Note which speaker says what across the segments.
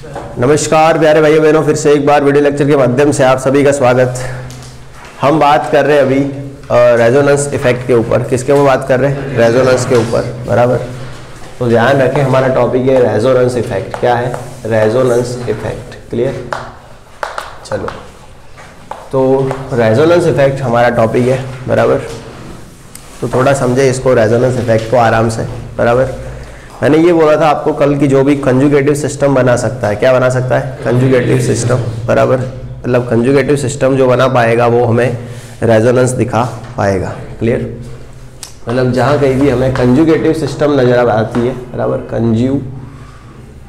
Speaker 1: नमस्कार प्यारे भाइयों बहनों, फिर से एक बार वीडियो लेक्चर के माध्यम से आप सभी का स्वागत। हम बात कर रहे हैं अभी रेजोनेंस इफेक्ट के ऊपर। किसके ऊपर बात कर रहे हैं? रेजोनेंस के ऊपर, बराबर। तो ध्यान रखें, हमारा टॉपिक है रेजोनेंस इफेक्ट। क्या है? Resonance effect. क्लियर? चलो, तो रेजोनेंस इफेक्ट हमारा टॉपिक है, बराबर। तो थोड़ा समझे इसको, रेजोनेंस इफेक्ट को आराम से, बराबर। मैंने ये बोला था आपको कल की जो भी कंजुगेटिव सिस्टम बना सकता है, क्या बना सकता है? कंजुगेटिव सिस्टम, बराबर। मतलब कंजुगेटिव सिस्टम जो बना पाएगा वो हमें रेजोनेंस दिखा पाएगा। क्लियर? मतलब जहाँ कहीं भी हमें कंजुगेटिव सिस्टम नजर आती है, बराबर,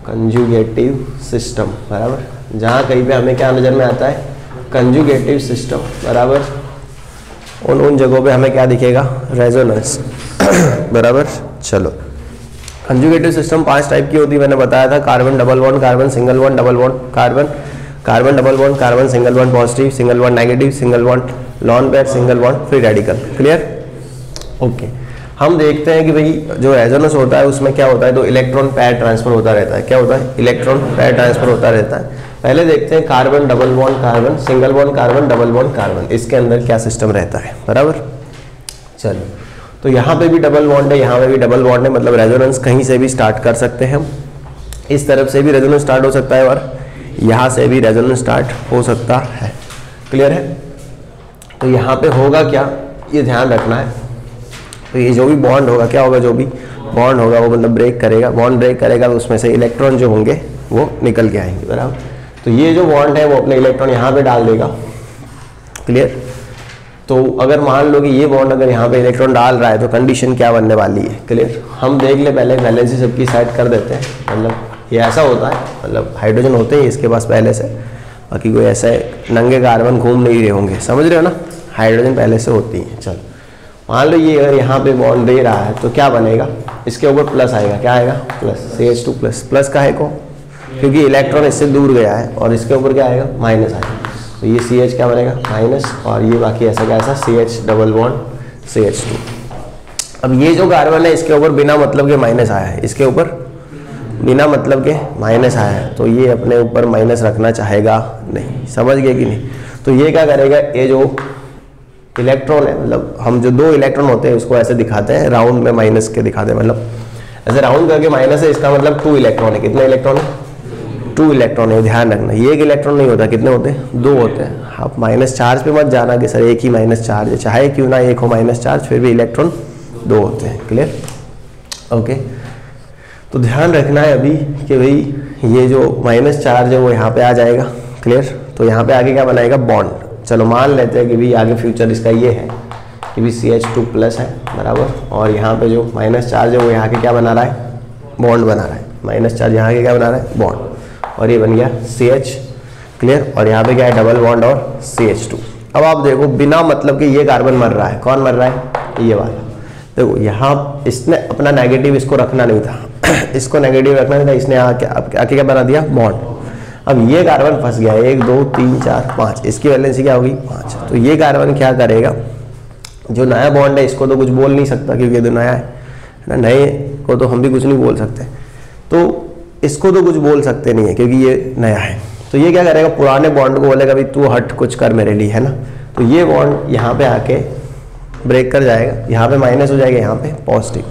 Speaker 1: कंजुगेटिव सिस्टम, बराबर। जहाँ कहीं पे हमें क्या नज़र में आता है? कंजुगेटिव सिस्टम, बराबर। उन जगहों पे हमें क्या दिखेगा? रेजोनेंस, बराबर। चलो, कंजुगेटिव सिस्टम 5 टाइप की होती है, मैंने बताया था। Carbon double bond, carbon single bond, double bond, carbon double bond, carbon single bond positive, single bond negative, single bond lone pair, single bond free radical. Clear? Okay. हम देखते हैं कि भाई जो रेजोनेंस होता है उसमें क्या होता है? तो इलेक्ट्रॉन पेयर ट्रांसफर होता रहता है। क्या होता है? इलेक्ट्रॉन पेयर ट्रांसफर होता रहता है। पहले देखते हैं carbon double bond carbon, single bond carbon, double bond carbon, इसके अंदर क्या सिस्टम रहता है, बराबर। चलो, तो यहाँ पे भी डबल बॉन्ड है, यहाँ पे भी डबल बॉन्ड है, मतलब रेजोनेंस कहीं से भी स्टार्ट कर सकते हैं हम। इस तरफ से भी रेजोनेंस स्टार्ट हो सकता है और यहाँ से भी रेजोनेंस स्टार्ट हो सकता है। क्लियर है? तो यहाँ पे होगा क्या, ये ध्यान रखना है। तो ये जो भी बॉन्ड होगा, क्या होगा? जो भी बॉन्ड होगा वो मतलब ब्रेक करेगा, बॉन्ड ब्रेक करेगा तो उसमें से इलेक्ट्रॉन जो होंगे वो निकल के आएंगे, बराबर। तो ये जो बॉन्ड है वो अपने इलेक्ट्रॉन यहाँ पे डाल देगा। क्लियर? तो अगर मान लो कि ये बॉन्ड अगर यहाँ पे इलेक्ट्रॉन डाल रहा है तो कंडीशन क्या बनने वाली है? क्लियर? हम देख ले, पहले वैलेंसी सबकी साइड कर देते हैं। मतलब ये ऐसा होता है, मतलब हाइड्रोजन होते हैं इसके पास पहले से, बाकी कोई ऐसे नंगे कार्बन घूम नहीं रहे होंगे, समझ रहे हो ना। हाइड्रोजन पहले से होती है। चलो, मान लो ये अगर यहाँ पे बॉन्ड दे रहा है तो क्या बनेगा? इसके ऊपर प्लस आएगा। क्या आएगा? Plus, CH2 plus. प्लस का है को, क्योंकि इलेक्ट्रॉन इससे दूर गया है, और इसके ऊपर क्या आएगा? माइनस आएगा। तो ये CH क्या बनेगा? माइनस, और ये बाकी ऐसा का ऐसा CH डबल बॉन्ड CH2। अब ये जो कार्बन है इसके ऊपर बिना मतलब के माइनस आया है, इसके ऊपर बिना मतलब के माइनस आया है, तो ये अपने ऊपर माइनस रखना चाहेगा नहीं। समझ गए कि नहीं? तो ये क्या करेगा? ये जो इलेक्ट्रॉन है, मतलब हम जो 2 इलेक्ट्रॉन होते हैं उसको ऐसे दिखाते हैं, राउंड में माइनस के दिखाते हैं, मतलब ऐसे राउंड करके माइनस है, इसका मतलब 2 इलेक्ट्रॉन है। कितने इलेक्ट्रॉन है? 2 इलेक्ट्रॉन है। ध्यान रखना, ये एक इलेक्ट्रॉन नहीं होता। कितने होते हैं? 2 होते हैं। आप माइनस चार्ज पे मत जाना कि सर एक ही माइनस चार्ज है, चाहे क्यों ना एक हो माइनस चार्ज, फिर भी इलेक्ट्रॉन 2 होते हैं। क्लियर? ओके। तो ध्यान रखना है अभी कि भाई ये जो माइनस चार्ज है वो यहाँ पे आ जाएगा। क्लियर? तो यहाँ पे आगे क्या बनाएगा? बॉन्ड। चलो, मान लेते हैं कि भाई आगे फ्यूचर इसका ये है कि भी CH2 प्लस है, बराबर, और यहाँ पे जो माइनस चार्ज है वो यहाँ के क्या बना रहा है? बॉन्ड बना रहा है। माइनस चार्ज यहाँ के क्या बना रहा है? बॉन्ड, और ये बन गया CH। क्लियर? और यहाँ पे क्या है? डबल बॉन्ड और CH2। अब आप देखो, बिना मतलब कि ये कार्बन मर रहा है। कौन मर रहा है? ये वाला। देखो, यहाँ इसने अपना नेगेटिव इसको रखना नहीं था इसको नेगेटिव रखना नहीं था, इसने आके क्या बना दिया? बॉन्ड। अब ये कार्बन फंस गया, 1 2 3 4 5, इसकी वैलेंसी क्या होगी? 5। तो ये कार्बन क्या करेगा? जो नया बॉन्ड है इसको तो कुछ बोल नहीं सकता क्योंकि ये तो नया है ना, नए को तो हम भी कुछ नहीं बोल सकते, तो इसको तो कुछ बोल सकते नहीं है क्योंकि ये नया है। तो ये क्या करेगा? पुराने बॉन्ड को बोलेगा भाई तू हट, कुछ कर मेरे लिए, है ना। तो ये बॉन्ड यहाँ पे आके ब्रेक कर जाएगा, यहाँ पे माइनस हो जाएगा, यहाँ पे पॉजिटिव।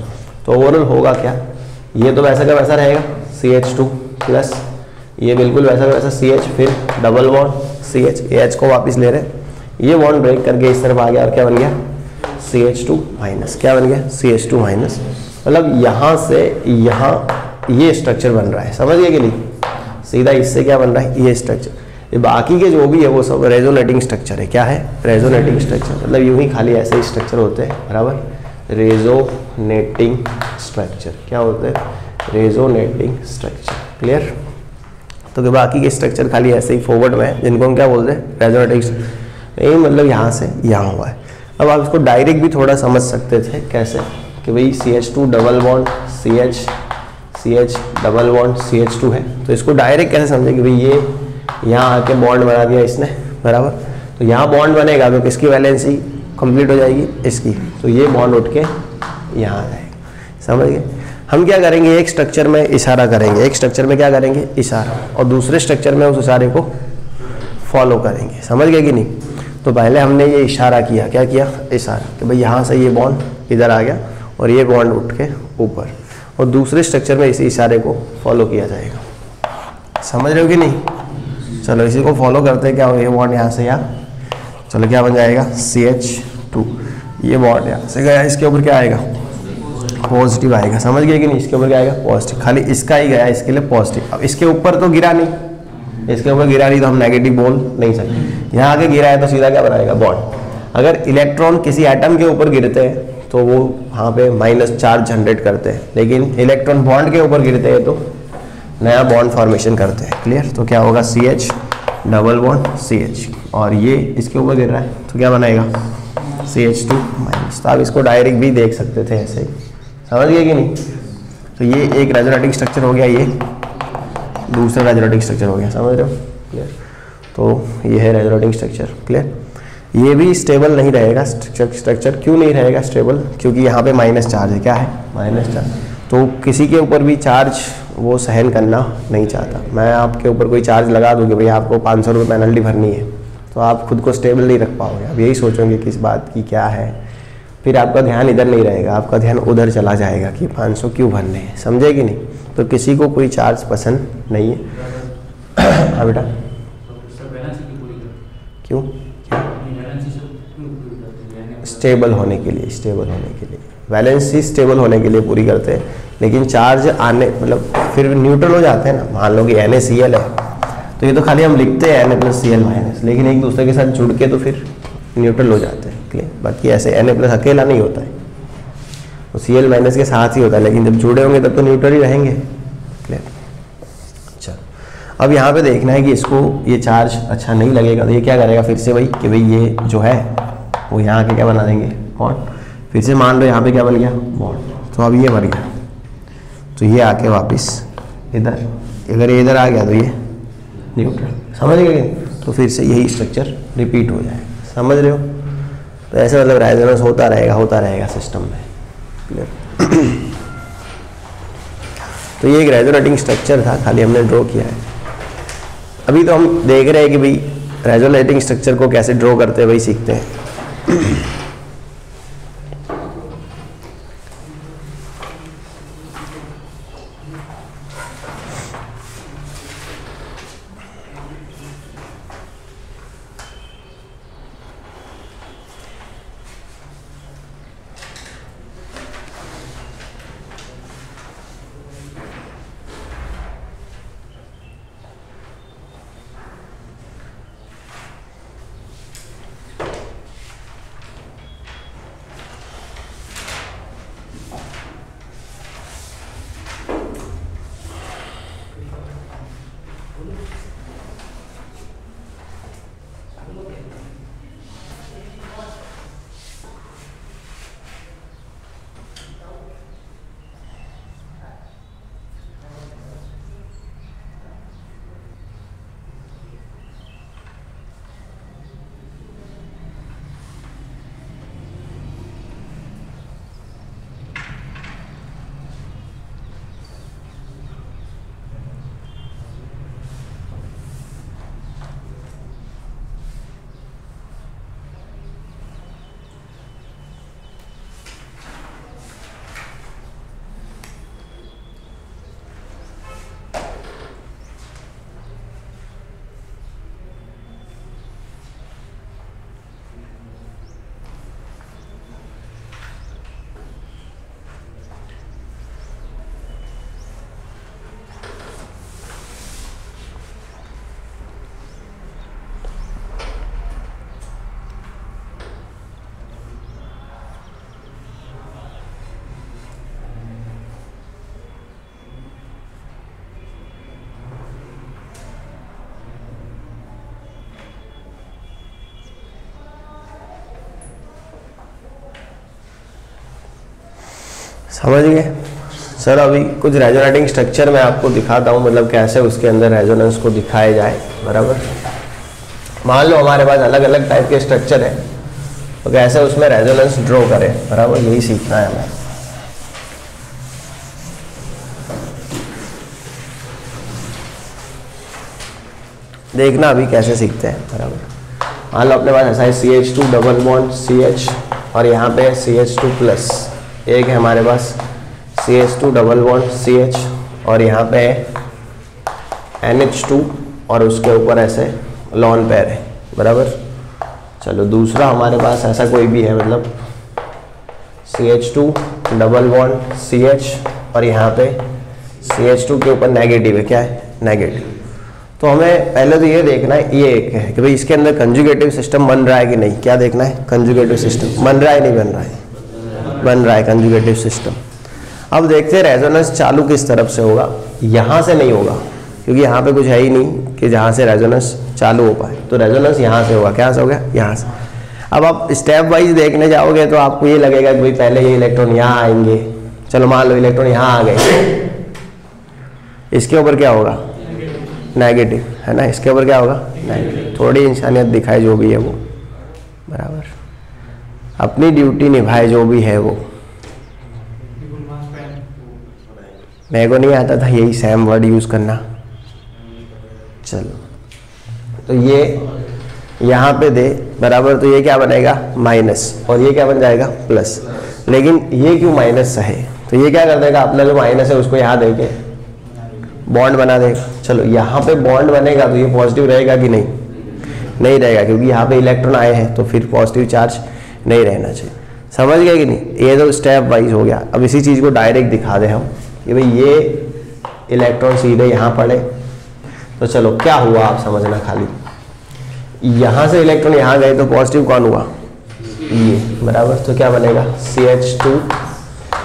Speaker 1: तो ओवरऑल होगा क्या? ये तो वैसा का वैसा रहेगा, CH2 प्लस, ये बिल्कुल वैसा का वैसा CH, फिर डबल बॉन्ड CH, H को वापस ले रहे, ये बॉन्ड ब्रेक करके इस तरफ आ गया, और क्या बन गया? CH2 minus. क्या बन गया? CH2 minus. मतलब यहाँ से यहाँ ये स्ट्रक्चर बन रहा है। समझ गए कि नहीं? सीधा इससे क्या बन रहा है? ये स्ट्रक्चर। ये बाकी के जो भी है वो सब रेजोनेटिंग स्ट्रक्चर है। क्या है? Resonating structure. मतलब यूं ही खाली ऐसे ही स्ट्रक्चर होते हैं, बराबर। रेजोनेटिंग स्ट्रक्चर क्या होते हैं? Resonating structure. क्लियर? तो बाकी के स्ट्रक्चर खाली ऐसे ही फॉरवर्ड में है, जिनको हम क्या बोलते हैं? रेजोनेटिंग। यही मतलब यहाँ से यहाँ हुआ है। अब आप इसको डायरेक्ट भी थोड़ा समझ सकते थे। कैसे? कि भाई CH2 double bond CH double bond CH2 है, तो इसको डायरेक्ट कैसे समझे कि भाई ये यहाँ आके बॉन्ड बना दिया इसने, बराबर। तो यहाँ बॉन्ड बनेगा तो किसकी वैलेंसी कंप्लीट हो जाएगी? इसकी। तो ये बॉन्ड उठ के यहाँ आ जाएगा। समझ गए? हम क्या करेंगे, एक स्ट्रक्चर में इशारा करेंगे, एक स्ट्रक्चर में क्या करेंगे, इशारा, और दूसरे स्ट्रक्चर में उस इशारे को फॉलो करेंगे। समझ गए कि नहीं? तो पहले हमने ये इशारा किया, क्या किया, इशारा, कि भाई यहाँ से ये बॉन्ड इधर आ गया और ये बॉन्ड उठ के ऊपर, और दूसरे स्ट्रक्चर में इसी इशारे को फॉलो किया जाएगा। समझ रहे हो कि नहीं? चलो इसी को फॉलो करते हैं, क्या हो, ये बॉन्ड यहाँ से यहाँ, चलो क्या बन जाएगा, CH2, ये बॉन्ड यहाँ से गया, इसके ऊपर क्या आएगा, पॉजिटिव आएगा। समझ गए कि नहीं? इसके ऊपर क्या आएगा, पॉजिटिव, खाली इसका ही गया, इसके लिए पॉजिटिव। अब इसके ऊपर तो गिरा नहीं, इसके ऊपर गिरा नहीं तो हम नेगेटिव बोल नहीं सकते। यहाँ आके गिरा है तो सीधा क्या बनाएगा, बॉन्ड। अगर इलेक्ट्रॉन किसी एटम के ऊपर गिरते हैं तो वो वहाँ पे माइनस चार्ज जनरेट करते हैं, लेकिन इलेक्ट्रॉन बॉन्ड के ऊपर गिरते हैं तो नया बॉन्ड फॉर्मेशन करते हैं। क्लियर? तो क्या होगा, CH डबल बॉन्ड CH, और ये इसके ऊपर गिर रहा है तो क्या बनाएगा, CH2 माइनस। तो आप इसको डायरेक्ट भी देख सकते थे ऐसे ही। समझ गए कि नहीं? तो ये एक रेजोनेटिंग स्ट्रक्चर हो गया, ये दूसरा रेजोनेटिंग स्ट्रक्चर हो गया। समझ रहे हो? क्लियर? तो ये है रेजोनेटिंग स्ट्रक्चर। क्लियर? ये भी स्टेबल नहीं रहेगा स्ट्रक्चर। क्यों नहीं रहेगा स्टेबल? क्योंकि यहाँ पे माइनस चार्ज है। क्या है? Minus charge. तो किसी के ऊपर भी चार्ज वो सहन करना नहीं चाहता। मैं आपके ऊपर कोई चार्ज लगा दूँ कि भाई आपको 500 रुपये पेनल्टी भरनी है, तो आप खुद को स्टेबल नहीं रख पाओगे। आप यही सोचोगे किस बात की क्या है, फिर आपका ध्यान इधर नहीं रहेगा, आपका ध्यान उधर चला जाएगा कि 500 क्यों भरने हैं। समझे कि नहीं? तो किसी को कोई चार्ज पसंद नहीं है। हाँ बेटा, क्यों? स्टेबल होने के लिए, स्टेबल होने के लिए वैलेंसी स्टेबल होने के लिए पूरी करते हैं, लेकिन चार्ज आने मतलब फिर न्यूट्रल हो जाते हैं ना। मान लो कि NaCl है तो ये तो खाली हम लिखते हैं Na+Cl माइनस, लेकिन एक दूसरे के साथ जुड़ के तो फिर न्यूट्रल हो जाते हैं। क्लियर? बाकी ऐसे Na+ अकेला नहीं होता है, तो Cl माइनस के साथ ही होता है, लेकिन जब जुड़े होंगे तब तो न्यूट्रल ही रहेंगे। क्लियर? अच्छा, अब यहाँ पे देखना है कि इसको ये चार्ज अच्छा नहीं लगेगा तो ये क्या करेगा फिर से भाई, कि भाई ये जो है वो यहाँ आके क्या बना देंगे, बॉन्ड। फिर से मान लो यहाँ पे क्या बन गया, बॉन्ड। तो अब ये मर गया तो ये आके वापस इधर, अगर ये इधर आ गया तो ये न्यूट्रल। समझ गए? तो फिर से यही स्ट्रक्चर रिपीट हो जाएगा। समझ रहे हो? तो ऐसे मतलब रेजोनेंस होता रहेगा सिस्टम में। क्लियर? तो ये एक रेजोनेटिंग स्ट्रक्चर था, खाली हमने ड्रॉ किया है। अभी तो हम देख रहे हैं कि भाई रेजोनेटिंग स्ट्रक्चर को कैसे ड्रॉ करते हैं, वही सीखते हैं। समझ गए? सर अभी कुछ रेजोनेटिंग स्ट्रक्चर मैं आपको दिखाता हूँ, मतलब कैसे उसके अंदर रेजोनेंस को दिखाया जाए। बराबर? मान लो हमारे पास अलग अलग टाइप के स्ट्रक्चर है, तो कैसे उसमें रेजोनेंस ड्रॉ करें। बराबर? यही सीखना है हमें। देखना अभी कैसे सीखते हैं, बराबर। मान लो अपने पास ऐसा है CH2 डबल बॉन्ड CH और यहाँ पे CH2 प्लस, एक है हमारे पास CH2 डबल बॉन्ड CH और यहाँ पे NH2 और उसके ऊपर ऐसे लॉन पेयर है, बराबर। चलो दूसरा हमारे पास ऐसा कोई भी है, मतलब CH2 डबल बॉन्ड CH और यहाँ पे CH2 के ऊपर नेगेटिव है, क्या है, नेगेटिव। तो हमें पहले तो ये देखना है, ये एक है कि भाई इसके अंदर कंजुगेटिव सिस्टम बन रहा है कि नहीं, क्या देखना है, कंजुगेटिव सिस्टम बन रहा है नहीं बन रहा है, बन रहा है कंजुगेटिव सिस्टम। अब देखते हैं रेजोनेंस चालू किस तरफ से होगा, यहाँ से नहीं होगा क्योंकि यहाँ पे कुछ है ही नहीं कि जहाँ से रेजोनेंस चालू हो पाए, तो रेजोनेंस यहाँ से होगा, क्या से होगा, यहाँ से। अब आप स्टेप वाइज देखने जाओगे तो आपको ये लगेगा कि भाई पहले ये इलेक्ट्रॉन यहाँ आएंगे, चलो मान लो इलेक्ट्रॉन यहाँ आ गए, इसके ऊपर क्या होगा, नेगेटिव, है ना, इसके ऊपर क्या होगा, नेगेटिव। थोड़ी इंसानियत दिखाए जो भी है वो, बराबर, अपनी ड्यूटी निभाए जो भी है वो। मेरे को नहीं आता था यही सेम वर्ड यूज करना। चलो तो ये यहाँ पे दे, बराबर, तो ये क्या बनेगा, माइनस, और ये क्या बन जाएगा, प्लस। लेकिन ये क्यों माइनस है, तो ये क्या कर देगा, अपना जो माइनस है उसको यहाँ देके बॉन्ड बना देगा। चलो यहाँ पे बॉन्ड बनेगा तो ये पॉजिटिव रहेगा कि नहीं, नहीं रहेगा, क्योंकि यहाँ पे इलेक्ट्रॉन आए हैं तो फिर पॉजिटिव चार्ज नहीं रहना चाहिए। समझ गए कि नहीं, ये तो स्टेप वाइज हो गया। अब इसी चीज़ को डायरेक्ट दिखा दे हम कि भाई ये इलेक्ट्रॉन सीधे यहाँ पड़े, तो चलो क्या हुआ आप समझना, खाली यहाँ से इलेक्ट्रॉन यहाँ गए तो पॉजिटिव कौन हुआ, ये, बराबर। तो क्या बनेगा, CH2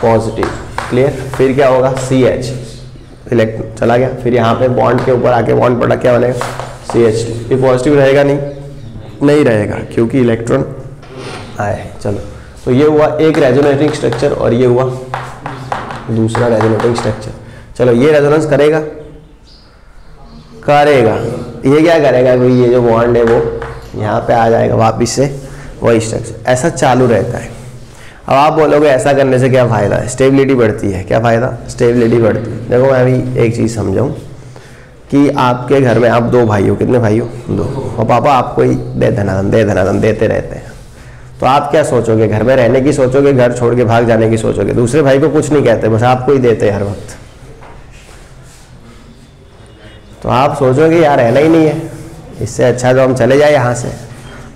Speaker 1: पॉजिटिव, क्लियर। फिर क्या होगा, CH, इलेक्ट्रॉन चला गया, फिर यहाँ पे बॉन्ड के ऊपर आके बॉन्ड पड़ा, क्या बनेगा, CH2। ये पॉजिटिव रहेगा नहीं, नहीं रहेगा क्योंकि इलेक्ट्रॉन आए। चलो तो ये हुआ एक रेजोनेटिंग स्ट्रक्चर और ये हुआ दूसरा रेजोनेटिंग स्ट्रक्चर। चलो ये रेजोनेंस करेगा, करेगा, ये क्या करेगा, भाई ये जो बॉन्ड है वो यहाँ पे आ जाएगा वापिस से वही स्ट्रक्चर, ऐसा चालू रहता है। अब आप बोलोगे ऐसा करने से क्या फ़ायदा है, स्टेबिलिटी बढ़ती है, क्या फ़ायदा, स्टेबिलिटी बढ़ती है। देखो मैं अभी एक चीज़ समझाऊँ कि आपके घर में आप दो भाई हो, कितने भाई हो, दो, और पापा आपको ही दे धनाधन देते रहते हैं, तो आप क्या सोचोगे, घर में रहने की सोचोगे, घर छोड़ के भाग जाने की सोचोगे। दूसरे भाई को कुछ नहीं कहते, बस आपको ही देते हर वक्त, तो आप सोचोगे यार रहना ही नहीं है, इससे अच्छा तो हम चले जाए यहाँ से।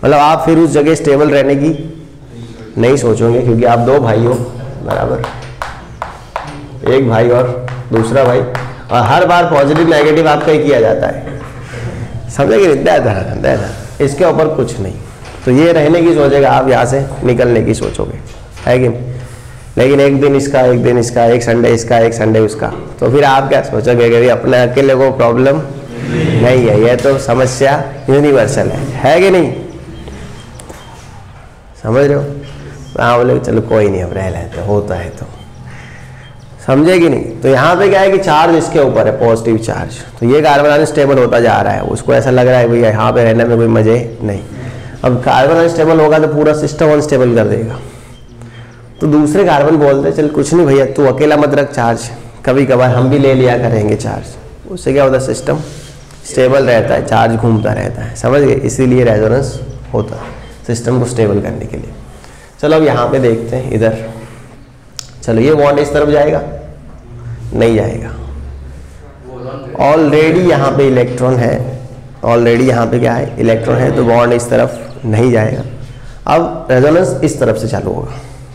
Speaker 1: मतलब आप फिर उस जगह स्टेबल रहने की नहीं सोचोगे क्योंकि आप दो भाई हो, बराबर, एक भाई और दूसरा भाई, और हर बार पॉजिटिव नेगेटिव आपका ही किया जाता है, समझेंगे, इसके ऊपर कुछ नहीं। तो ये रहने की सोचेगा, आप यहाँ से निकलने की सोचोगे, है कि नहीं। लेकिन एक दिन इसका, एक दिन इसका, एक संडे इसका, एक संडे उसका, तो फिर आप क्या सोचोगे कि अपने अकेले को प्रॉब्लम नहीं है, ये तो समस्या यूनिवर्सल है कि नहीं, समझ रहे हो। हाँ बोले चलो कोई नहीं, अब रह लेते, होता है तो, समझे कि नहीं। तो यहाँ पे क्या है कि चार्ज इसके ऊपर है, पॉजिटिव चार्ज, तो ये कार्बन अनस्टेबल होता जा रहा है, उसको ऐसा लग रहा है भैया यहाँ पे रहने में कोई मजे नहीं। अब कार्बन अनस्टेबल होगा तो पूरा सिस्टम अनस्टेबल कर देगा, तो दूसरे कार्बन बोलते चल कुछ नहीं भैया तू अकेला मत रख चार्ज, कभी कभार हम भी ले लिया करेंगे चार्ज, उससे क्या होता है, सिस्टम स्टेबल रहता है, चार्ज घूमता रहता है, समझ गए। इसीलिए रेजोनेंस होता है सिस्टम को स्टेबल करने के लिए। चलो अब यहाँ पे देखते हैं इधर, चलो ये बॉन्ड इस तरफ जाएगा, नहीं जाएगा, ऑलरेडी यहाँ पे इलेक्ट्रॉन है, ऑलरेडी यहाँ पे क्या है, इलेक्ट्रॉन है, तो बॉन्ड इस तरफ नहीं जाएगा। अब रेजोनेंस इस तरफ से चालू होगा,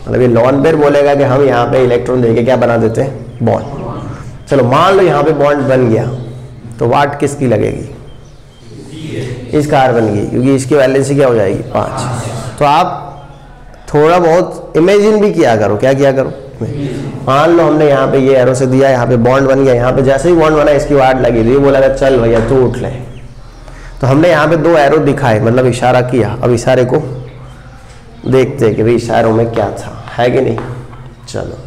Speaker 1: मतलब ये लॉन पेयर बोलेगा कि हम यहाँ पे इलेक्ट्रॉन देके क्या बना देते हैं, बॉन्ड। चलो मान लो यहाँ पे बॉन्ड बन गया, तो वाट किसकी लगेगी, इस कार्बन की, क्योंकि इसकी वैलेंसी क्या हो जाएगी, 5। तो आप थोड़ा बहुत इमेजिन भी किया करो, क्या किया करो, मान लो हमने यहाँ पे ये एरो से दिया, यहाँ पे बॉन्ड बन गया, यहाँ पे जैसे ही बॉन्ड बना इसकी वाट लगी, तो ये बोला चल भैया तू उठ ले, तो हमने यहाँ पे 2 एरो दिखाए, मतलब इशारा किया। अब इशारे को देखते हैं कि भाई इशारों में क्या था, है कि नहीं। चलो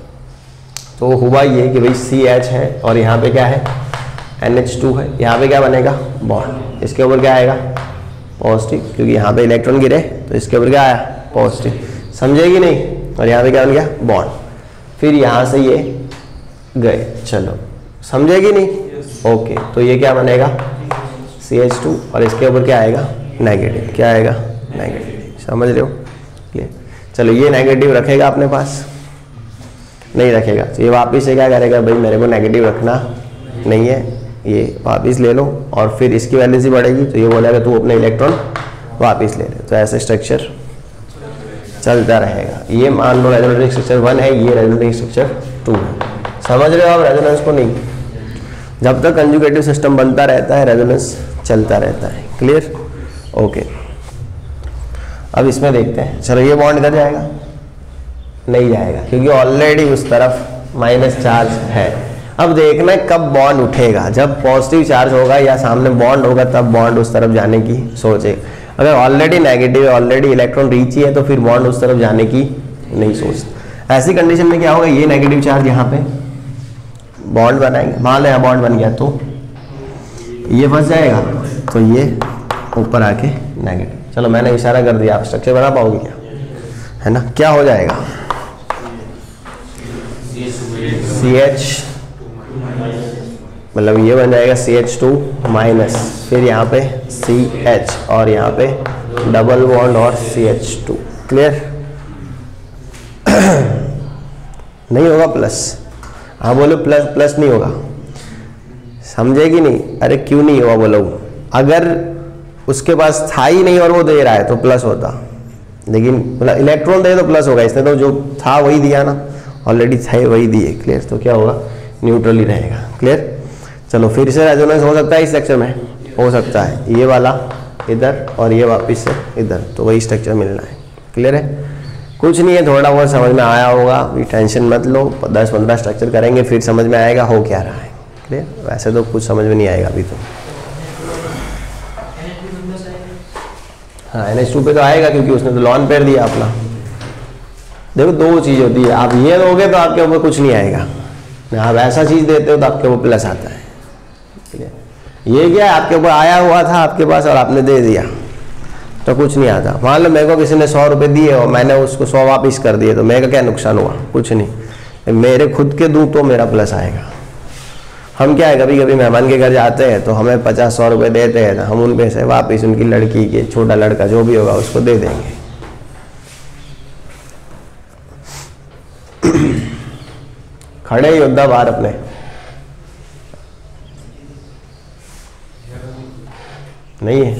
Speaker 1: तो हुआ ये कि भाई CH है और यहाँ पे क्या है, NH2 है, यहाँ पे क्या बनेगा, बॉन्ड, इसके ऊपर क्या आएगा, पॉजिटिव, क्योंकि यहाँ पे इलेक्ट्रॉन गिरे तो इसके ऊपर क्या आया, पॉजिटिव, समझेगी नहीं। और यहाँ पे क्या बन गया, बॉन्ड, फिर यहाँ से ये गए, चलो समझेगी नहीं, ओके। तो ये क्या बनेगा, CH2 और इसके ऊपर क्या आएगा, नेगेटिव। क्या आएगा, नेगेटिव। समझ रहे हो, क्लियर। चलो ये नेगेटिव रखेगा अपने पास, नहीं रखेगा तो ये वापस से क्या करेगा, भाई मेरे को नेगेटिव रखना नहीं है, ये वापस ले लो, और फिर इसकी वैल्यू से बढ़ेगी तो ये बोलेगा तू अपने इलेक्ट्रॉन वापस ले ले। तो ऐसे स्ट्रक्चर चलता रहेगा। ये मान लो रेजोनेंस स्ट्रक्चर 1 है, ये रेजोनेंस स्ट्रक्चर 2 है। समझ रहे हो आप रेजोनेंस को? नहीं, जब तक कंजुगेटिव सिस्टम बनता रहता है रेजोनेंस चलता रहता है। Clear, okay. अब इसमें देखते हैं। चलो ये बॉन्ड इधर जाएगा, नहीं जाएगा क्योंकि ऑलरेडी उस तरफ माइनस चार्ज है। अब देखना है कब बॉन्ड उठेगा, जब पॉजिटिव चार्ज होगा या सामने बॉन्ड होगा तब बॉन्ड उस तरफ जाने की सोचे। अगर ऑलरेडी नेगेटिव है, ऑलरेडी इलेक्ट्रॉन रीच ही है, तो फिर बॉन्ड उस तरफ जाने की नहीं सोचता। ऐसी कंडीशन में क्या होगा, ये नेगेटिव चार्ज यहाँ पे बॉन्ड बनाएंगे, मान लो यहाँ बॉन्ड बन गया तो ये फंस जाएगा, तो ये ऊपर आके नेगेटिव। चलो मैंने इशारा कर दिया, आप स्ट्रक्चर बना पाओगे क्या, है ना? क्या हो जाएगा, CH मतलब ये बन जाएगा CH2 माइनस, फिर यहाँ पे CH और यहाँ पे डबल बॉन्ड और CH2। क्लियर? नहीं होगा प्लस, हाँ बोलो प्लस, प्लस नहीं होगा, समझेगी नहीं? अरे क्यों नहीं होगा बोलो, अगर उसके पास था ही नहीं और वो दे रहा है तो प्लस होता, लेकिन मतलब इलेक्ट्रॉन दे तो प्लस होगा, इसने तो जो था वही दिया ना, ऑलरेडी थे वही दिए। क्लियर? तो क्या होगा, न्यूट्रल ही रहेगा। क्लियर? चलो फिर से रेजोनेंस हो सकता है इस स्ट्रक्चर में, हो सकता है ये वाला इधर और ये वापस से इधर, तो वही स्ट्रक्चर मिलना है। क्लियर है? कुछ नहीं है, थोड़ा बहुत समझ में आया होगा, अभी टेंशन मत लो, 10-15 स्ट्रक्चर करेंगे फिर समझ में आएगा हो क्या रहा है। क्लियर? वैसे तो कुछ समझ में नहीं आएगा अभी तो। हाँ NH2 पे तो आएगा क्योंकि उसने तो लॉन पेयर दिया अपना। देखो दो चीज़ होती है, आप ये दोगे तो आपके ऊपर कुछ नहीं आएगा, आप ऐसा चीज़ देते हो तो आपके ऊपर प्लस आता है। ये क्या है, आपके ऊपर आया हुआ था आपके पास और आपने दे दिया तो कुछ नहीं आता। मान लो मेरे को किसी ने 100 रुपये दिए और मैंने उसको 100 वापस कर दिए, तो मेरे का क्या नुकसान हुआ, कुछ नहीं। मेरे खुद के दूँ तो मेरा प्लस आएगा। हम क्या है, कभी कभी मेहमान के घर जाते हैं तो हमें 50-100 रुपये देते हैं, तो हम उन पैसे वापस उनकी लड़की के, छोटा लड़का जो भी होगा उसको दे देंगे। खड़े योद्धा बाहर अपने, नहीं है?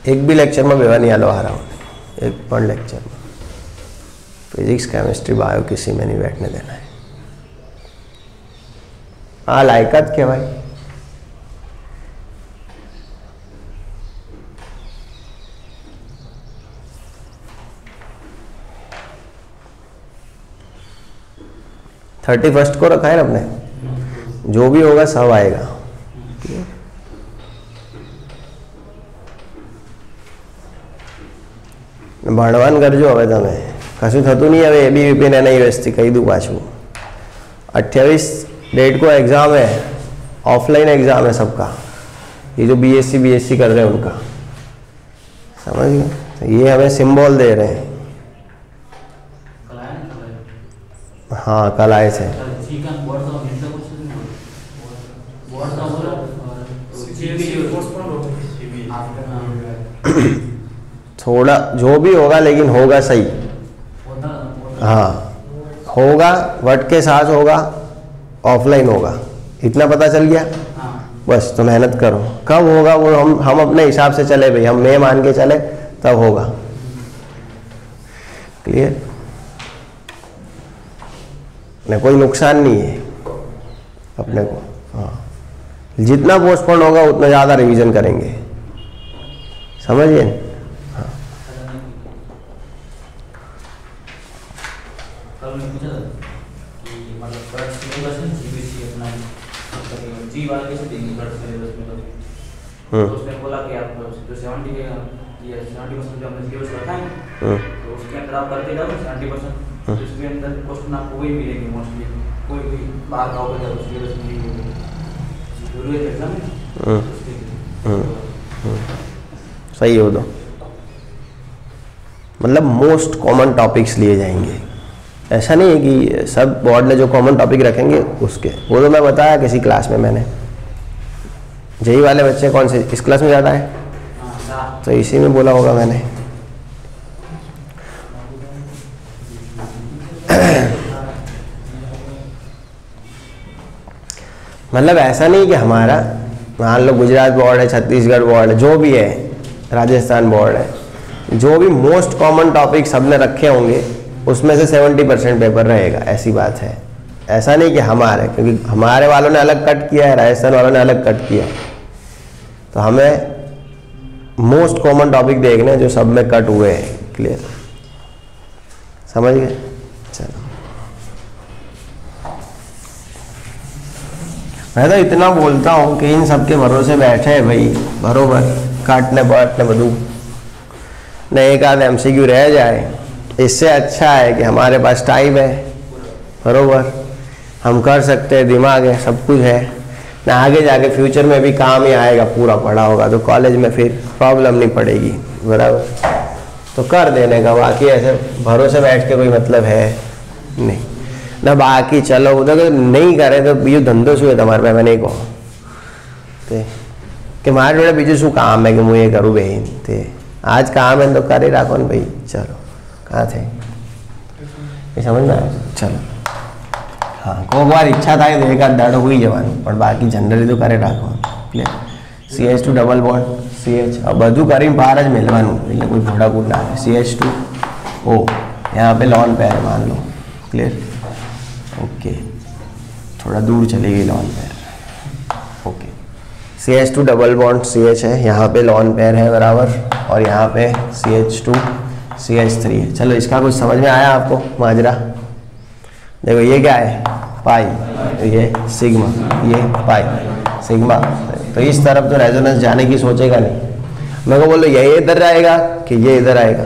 Speaker 1: एक भी लेक्चर में बेवा नहीं आलो आ रहा हूँ, एक पण लेक्चर में फिजिक्स केमिस्ट्री बायो किसी में नहीं बैठने देना है। हाँ लायकात क्या भाई, फर्स्ट को रखा है ना अपने, जो भी होगा सब आएगा। भणवान करजो हवे तमे, कशुं थतुं नहीं। हवे ABVP ने नहीं व्यवस्थित कही दूँ पाछू, 28 डेट को एग्ज़ाम है, ऑफलाइन एग्ज़ाम है सबका, ये जो BSc कर रहे हैं उनका, समझ गए? तो ये हमें सिंबल दे रहे हैं। हाँ कल आए थे। थोड़ा जो भी होगा लेकिन होगा सही, हाँ होगा, वट के साथ होगा, ऑफलाइन होगा, इतना पता चल गया। बस तो मेहनत करो, कब होगा वो हम अपने हिसाब से चले भाई, हम मैं मान के चले तब होगा। क्लियर? नहीं कोई नुकसान नहीं है अपने को। हाँ जितना पोस्टपोन होगा उतना ज़्यादा रिवीजन करेंगे, समझिए? हाँ
Speaker 2: उसने बोला कि आप जो 70% जो हमने सिलेबस रखा है तो उसके अंदर आप करते जाओ 70%, उसके अंदर क्वेश्चन आपको वही मिलेंगे मोस्टली, कोई भी बाहर का होगा जब सिलेबस में नहीं होगा, जरूरी है एग्जाम में।
Speaker 1: सही हो तो मतलब मोस्ट कॉमन टॉपिक्स लिए जाएंगे, ऐसा नहीं है कि सब बोर्ड में जो कॉमन टॉपिक रखेंगे उसके, वो तो मैं बताया किसी क्लास में मैंने। जेई वाले बच्चे कौन से इस क्लास में ज़्यादा है, तो इसी में बोला होगा मैंने। मतलब ऐसा नहीं कि हमारा मान लो गुजरात बोर्ड है, छत्तीसगढ़ बोर्ड है, जो भी है, राजस्थान बोर्ड है, जो भी मोस्ट कॉमन टॉपिक सबने रखे होंगे उसमें से 70% पेपर रहेगा, ऐसी बात है। ऐसा नहीं कि हमारे, क्योंकि हमारे वालों ने अलग कट किया है, राजस्थान वालों ने अलग कट किया है, तो हमें मोस्ट कॉमन टॉपिक देखने जो सब में कट हुए हैं। क्लियर, समझ गए? चलो, मैं तो इतना बोलता हूँ कि इन सबके भरोसे बैठे हैं भाई, बरोबर काटने बांटने बदू न एक आध MCQ रह जाए, इससे अच्छा है कि हमारे पास टाइम है, बरोबर, हम कर सकते हैं, दिमाग है, सब कुछ है ना, आगे जाके फ्यूचर में भी काम ही आएगा, पूरा पढ़ा होगा तो कॉलेज में फिर प्रॉब्लम नहीं पड़ेगी, बराबर। तो कर देने का, बाकी ऐसे भरोसे बैठ के कोई मतलब है नहीं ना। बाकी चलो उधर नहीं करे तो बीजू धंधो शू है तुम्हारे पे, मैं नहीं कहूँ कि मारे जोड़े बीजू शू काम है कि मुझे ये करूँ बहन, ते आज काम है तो कर ही राखो भाई। चलो कहाँ थे, ये समझ में आया? चलो हाँ, को बार इच्छा था कि एक आध दाड़ो हुई जवान, पर बाकी जनरली तो करे राखो। Clear, CH2 double bond CH, अब બધું કરીને બહાર જ મેળવાનું, એટલે કોઈ ઘોડાકૂટ ના આવે। CH2O यहाँ पे लॉन पेयर है मान लो। क्लियर, ओके, थोड़ा दूर चली गई lone pair. Okay, CH2 double bond CH है, यहाँ पे लॉन पेयर है, बराबर, और यहाँ पे CH2 CH3 है। चलो इसका कुछ समझ में आया आपको माजरा? देखो ये क्या है, पाई, ये सिग्मा, ये पाई सिग्मा, तो इस तरफ तो रेजोनेंस जाने की सोचेगा नहीं। मैं को बोलो ये इधर आएगा कि ये इधर आएगा,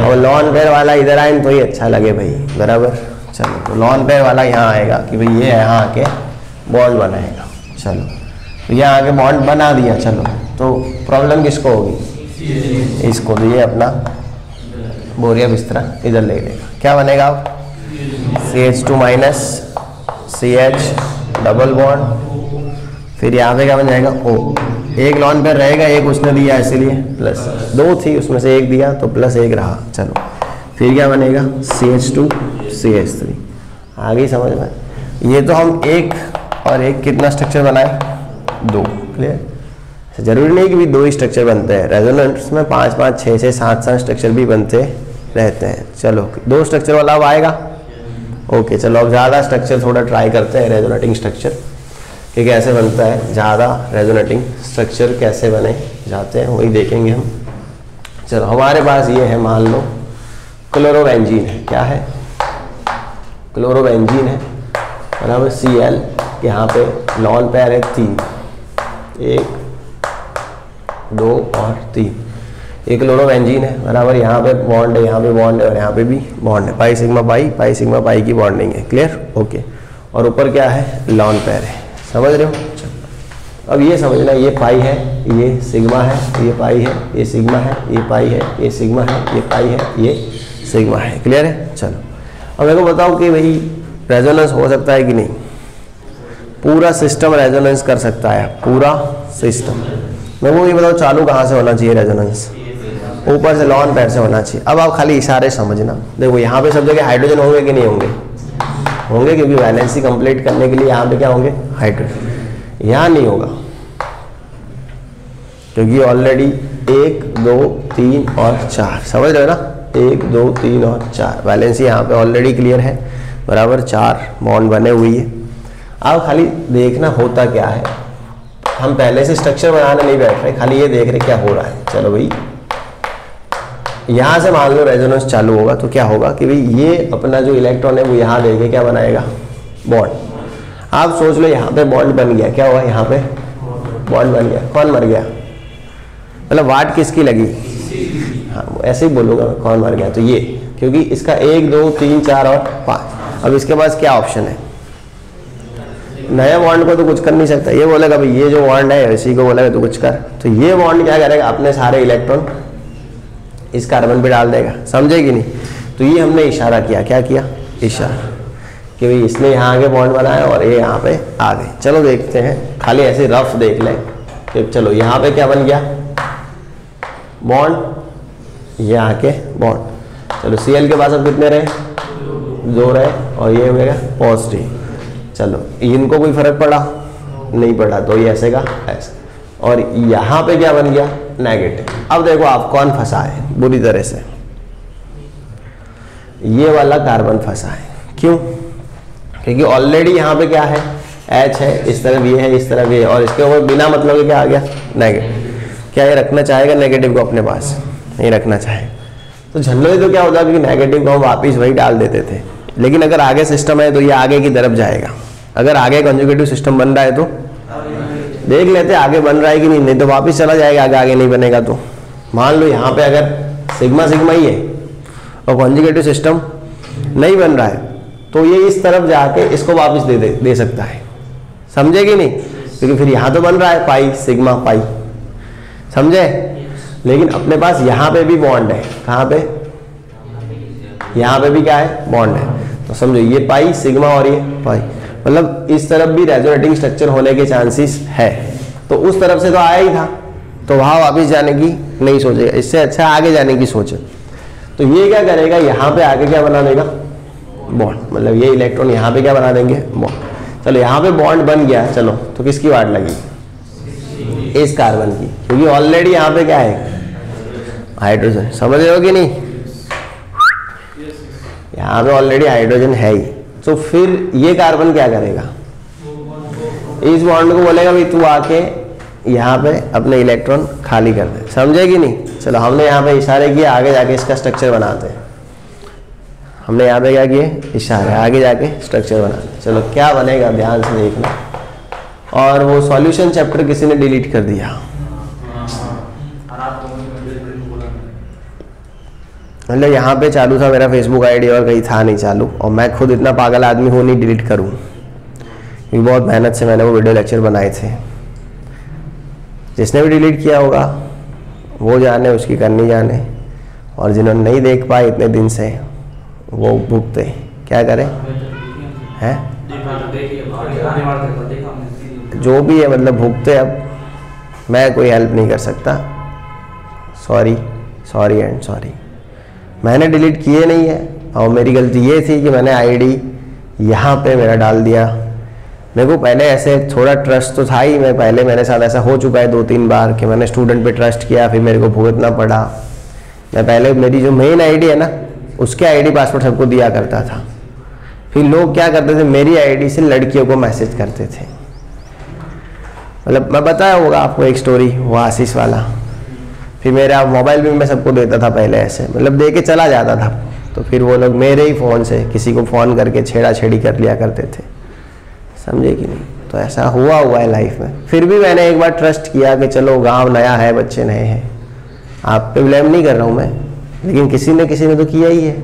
Speaker 1: और लॉन पेयर वाला इधर आए तो ही अच्छा लगे भाई, बराबर। चलो तो लॉन पेयर वाला यहाँ आएगा कि भाई ये यहाँ आके बॉन्ड बनाएगा। चलो तो यहाँ आके बॉन्ड बना दिया, चलो तो प्रॉब्लम किसको होगी, इसको। तो ये अपना बोरिया बिस्तरा इधर ले लेगा, क्या बनेगा अब, CH2 minus CH double bond, फिर यहाँ पे क्या बन जाएगा O, एक लॉन पेयर रहेगा, एक उसने दिया इसीलिए प्लस, दो थी उसमें से एक दिया तो प्लस एक रहा। चलो फिर क्या बनेगा, CH2 CH3, आगे समझ में। ये तो हम एक और एक कितना स्ट्रक्चर बनाए, दो। क्लियर, जरूरी नहीं कि भी दो ही स्ट्रक्चर बनते हैं, रेजोनेंस में 5 5 6 6 7 7 स्ट्रक्चर भी बनते रहते हैं। चलो दो स्ट्रक्चर वाला अब आएगा। ओके, चलो अब ज़्यादा स्ट्रक्चर थोड़ा ट्राई करते हैं, रेजोनेटिंग स्ट्रक्चर कि कैसे बनता है, ज़्यादा रेजोनेटिंग स्ट्रक्चर कैसे बने जाते हैं वही देखेंगे हम। चलो हमारे पास ये है, मान लो क्लोरोबेंजीन है, क्या है, क्लोरोबेंजीन है, बराबर, Cl, यहाँ पे लॉन पेयर है 3, 1 2 और 3, ये क्लोरोबेंजीन है, बराबर, यहाँ पे बॉन्ड है, यहाँ पे बॉन्ड है और यहाँ पे भी बॉन्ड है, पाई सिग्मा पाई की बॉन्डिंग है। क्लियर, ओके, और ऊपर क्या है, लॉन पेयर है, समझ रहे हो। चलो अब ये समझना, ये पाई है, ये सिग्मा है, ये पाई है, ये सिग्मा है, ये पाई है, ये सिग्मा है, ये पाई है, ये सिग्मा है। क्लियर है। चलो अब मेरे को बताओ कि भाई रेजोनेंस हो सकता है कि नहीं, पूरा सिस्टम रेजोनेंस कर सकता है, पूरा सिस्टम। मैं वो ये बताओ चालू कहाँ से होना चाहिए रेजोनेंस, ऊपर से लॉन पेयर से होना चाहिए। अब आप खाली इशारे समझना, देखो यहाँ पे सब जगह हाइड्रोजन होंगे कि नहीं होंगे, होंगे, क्योंकि वैलेंसी कंप्लीट करने के लिए यहाँ पे क्या होंगे, हाइड्रोजन। यहाँ नहीं होगा क्योंकि ऑलरेडी 1 2 3 और 4, समझ रहे हो ना, 1 2 3 और 4 वैलेंसी यहाँ पे ऑलरेडी क्लियर है, बराबर, 4 बॉन्ड बने हुई है। अब खाली देखना होता क्या है, हम पहले से स्ट्रक्चर बनाने नहीं बैठ रहे, खाली ये देख रहे क्या हो रहा है। चलो भाई यहाँ से मान लो रेजोनेंस चालू होगा तो क्या होगा कि भाई ये अपना जो इलेक्ट्रॉन है वो यहाँ देके क्या बनाएगा, बॉन्ड। आप सोच लो यहाँ पे बॉन्ड बन गया, क्या हुआ, यहाँ पे बॉन्ड बन गया, कौन मर गया, मतलब वाट किसकी लगी, हाँ ऐसे ही बोलूँगा मैं, कौन मर गया, तो ये, क्योंकि इसका 1 2 3 4 और 5। अब इसके पास क्या ऑप्शन है, नया बॉन्ड को तो कुछ कर नहीं सकता, ये बोलेगा भाई ये जो बॉन्ड है इसी को बोलेगा तो कुछ कर, तो ये बॉन्ड क्या करेगा, अपने सारे इलेक्ट्रॉन इस कार्बन पे डाल देगा, समझे कि नहीं। तो ये हमने इशारा किया, क्या किया, इशारा कि भाई इसने यहाँ आगे बॉन्ड बनाया और ये यहाँ पे आ गए। चलो देखते हैं, खाली ऐसे रफ देख लें कि चलो यहाँ पे क्या बन गया, बॉन्ड, ये आके बॉन्ड। चलो Cl के पास अब कितने रहे, 2 रहे और ये हो गया पॉजिटिव। चलो इनको कोई फर्क पड़ा नहीं पड़ा, तो ये ऐसे का ऐसे, और यहाँ पे क्या बन गया, नेगेटिव। अब देखो आप कौन फंसा है बुरी तरह से, ये वाला कार्बन फंसा है। क्यों, क्योंकि ऑलरेडी यहाँ पे क्या है, H है, इस तरफ ये है, इस तरफ ये है, और इसके ऊपर बिना मतलब के क्या आ गया, नेगेटिव। क्या ये रखना चाहेगा नेगेटिव को अपने पास, नहीं रखना चाहे तो जनरली तो क्या होता है, क्योंकि नेगेटिव को हम वापिस वही डाल देते थे। लेकिन अगर आगे सिस्टम है तो ये आगे की तरफ जाएगा। अगर आगे कंजुगेटिव सिस्टम बन रहा है तो देख लेते आगे बन रहा है कि नहीं, नहीं तो वापिस चला जाएगा, आगे आगे नहीं बनेगा तो। मान लो यहाँ पे अगर सिग्मा सिग्मा ही है और कंजुगेटिव सिस्टम नहीं बन रहा है, तो ये इस तरफ जाके इसको वापस दे सकता है, समझे कि नहीं, क्योंकि फिर यहाँ तो बन रहा है पाई सिग्मा पाई, समझे। लेकिन अपने पास यहाँ पे भी बॉन्ड है, कहाँ पे, यहाँ पे भी क्या है, बॉन्ड है। तो समझो ये पाई सिग्मा और ये पाई, मतलब इस तरफ भी रेजोनेटिंग स्ट्रक्चर होने के चांसेस है। तो उस तरफ से तो आया ही था, तो वहाँ वापस जाने की नहीं सोचेगा, इससे अच्छा आगे जाने की सोचे। तो ये क्या करेगा, यहाँ पे आके क्या बना देगा, बॉन्ड, मतलब ये इलेक्ट्रॉन यहाँ पे क्या बना देंगे, बॉन्ड। चलो यहाँ पे बॉन्ड बन गया, चलो तो किसकी वाट लगी, इस कार्बन की, क्योंकि ऑलरेडी यहाँ पे क्या है, हाइड्रोजन। समझ रहे हो कि नहीं, यहाँ पे ऑलरेडी हाइड्रोजन है ही। तो फिर ये कार्बन क्या करेगा, इस बॉन्ड को बोलेगा भाई तू आके यहाँ पे अपने इलेक्ट्रॉन खाली कर दे, समझे कि नहीं। चलो हमने यहाँ पे इशारे किए, आगे जाके इसका स्ट्रक्चर बनाते हैं। हमने यहाँ पे क्या किए, इशारे, आगे जाके स्ट्रक्चर बनाते हैं। चलो क्या बनेगा ध्यान से देखना। और वो सॉल्यूशन चैप्टर किसी ने डिलीट कर दिया, मतलब यहाँ पे चालू था मेरा फेसबुक आईडी और कहीं था नहीं चालू, और मैं खुद इतना पागल आदमी हूँ नहीं डिलीट करूँ, क्योंकि बहुत मेहनत से मैंने वो वीडियो लेक्चर बनाए थे। जिसने भी डिलीट किया होगा वो जाने, उसकी करनी जाने, और जिन्होंने नहीं देख पाए इतने दिन से वो भुगते, क्या करें हैं, जो भी है मतलब भुगते। अब मैं कोई हेल्प नहीं कर सकता, सॉरी सॉरी एंड सॉरी। मैंने डिलीट किए नहीं है, और मेरी गलती ये थी कि मैंने आईडी यहाँ पे मेरा डाल दिया। मेरे को पहले ऐसे थोड़ा ट्रस्ट तो था ही, मैं पहले मेरे साथ ऐसा हो चुका है 2-3 बार कि मैंने स्टूडेंट पे ट्रस्ट किया, फिर मेरे को भुगतना पड़ा। मैं पहले मेरी जो मेन आईडी है ना, उसके आईडी पासवर्ड सबको दिया करता था। फिर लोग क्या करते थे, मेरी आईडी से लड़कियों को मैसेज करते थे। मतलब मैं बताया होगा आपको एक स्टोरी, वो आशीष वाला। फिर मेरा मोबाइल भी मैं सबको देता था पहले, ऐसे मतलब दे के चला जाता था। तो फिर वो लोग मेरे ही फ़ोन से किसी को फ़ोन करके छेड़ा छेड़ी कर लिया करते थे, समझे कि नहीं। तो ऐसा हुआ है लाइफ में। फिर भी मैंने एक बार ट्रस्ट किया कि चलो गांव नया है, बच्चे नए हैं, आप पे ब्लेम नहीं कर रहा हूँ मैं, लेकिन किसी ने तो किया ही है।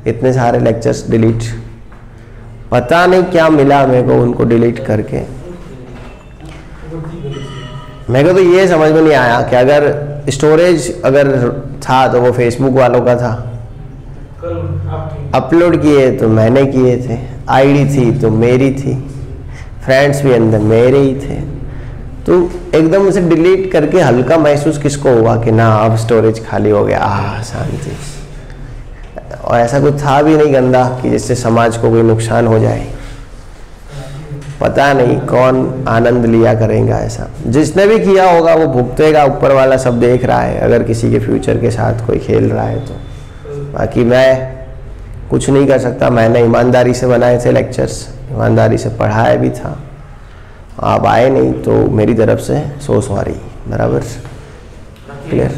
Speaker 1: इतने सारे लेक्चर्स डिलीट, पता नहीं क्या मिला मेरे को उनको डिलीट करके। मेरे को तो ये समझ में नहीं आया कि अगर स्टोरेज अगर था तो वो फेसबुक वालों का था, अपलोड किए तो मैंने किए थे, आईडी थी तो मेरी थी, फ्रेंड्स भी अंदर मेरे ही थे। तो एकदम उसे डिलीट करके हल्का महसूस किसको हुआ कि ना अब स्टोरेज खाली हो गया, शांति। और ऐसा कुछ था भी नहीं गंदा कि जिससे समाज को कोई नुकसान हो जाए। पता नहीं कौन आनंद लिया करेगा ऐसा। जिसने भी किया होगा वो भुगतेगा, ऊपर वाला सब देख रहा है, अगर किसी के फ्यूचर के साथ कोई खेल रहा है तो। बाकी मैं कुछ नहीं कर सकता। मैंने ईमानदारी से बनाए थे लेक्चर्स, ईमानदारी से पढ़ाया भी था। आप आए नहीं तो मेरी तरफ से सो सॉरी, बराबर क्लियर।